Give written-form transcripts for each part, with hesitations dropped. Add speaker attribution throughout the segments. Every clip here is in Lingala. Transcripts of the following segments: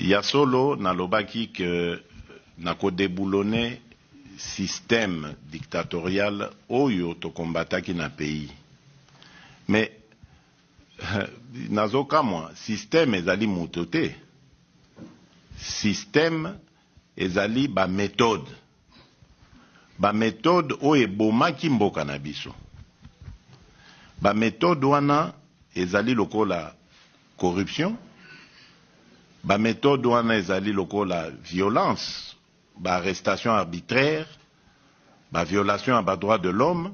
Speaker 1: ya solo nalobaki que nakodeboulonner système dictatorial oyo tokombataki na pays. Mais nazokamwa système ezali moto te. Système ezali ba méthode. Ba méthode oyo ebomaki mboka na biso. Ba méthode wana ezali lokola corruption. Ba méthode wana ezali lokola violence, ba arrestation arbitraire, ba violation à droit de l'homme.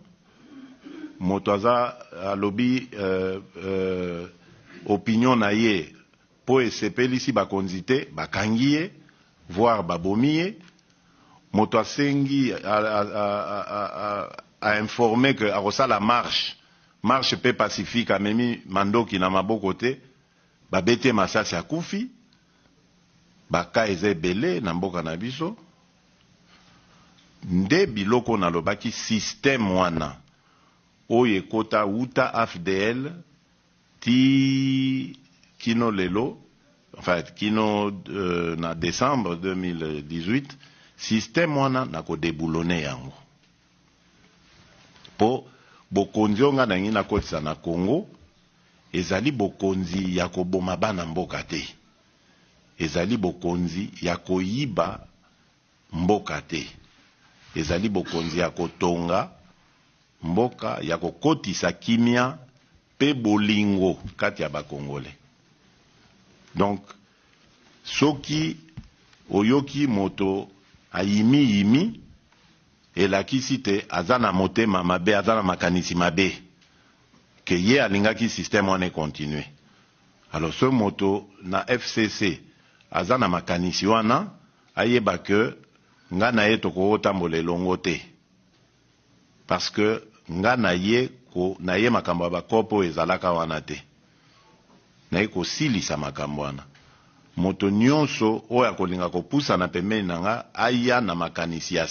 Speaker 1: Motoza alobi opinion na ye po esepeli si bakonzite bakangiye voire babomiye. Moto asengi a informé que arosala marche pe pacifique amemi mandoki na maboko te babete masasi akufi baka eze belé na mboka na biso. Nde biloko nalobaki système wana oye kota uta AFDL ti kino lelo, enfin kino na décembre 2018, système wana nako deboulonner yango po bokonzi onga na ngi na kotisa na Congo ezali bokonzi ya koboma bana mboka te, ezali bokonzi ya koyiba mboka te, ezali bokonzi ya kotonga mboka, ya kokotisa kimia pe bolingo kati ya bakongole. Donc soki oyoki moto ayimi elakisi te azana motema mabe, azana makanisi mabe ke ye alingaki système wana continue. Alors ce moto na FCC azana makanisi wana ayeba ke nga na ye toko otambola elongo te, parce que nga na ye makambo ya bakopo ezalaka wana te, na ye kosilisa makambo wana. Moto nyonso oyo akolinga kopusa na pembeni na nga aya na makanisi ya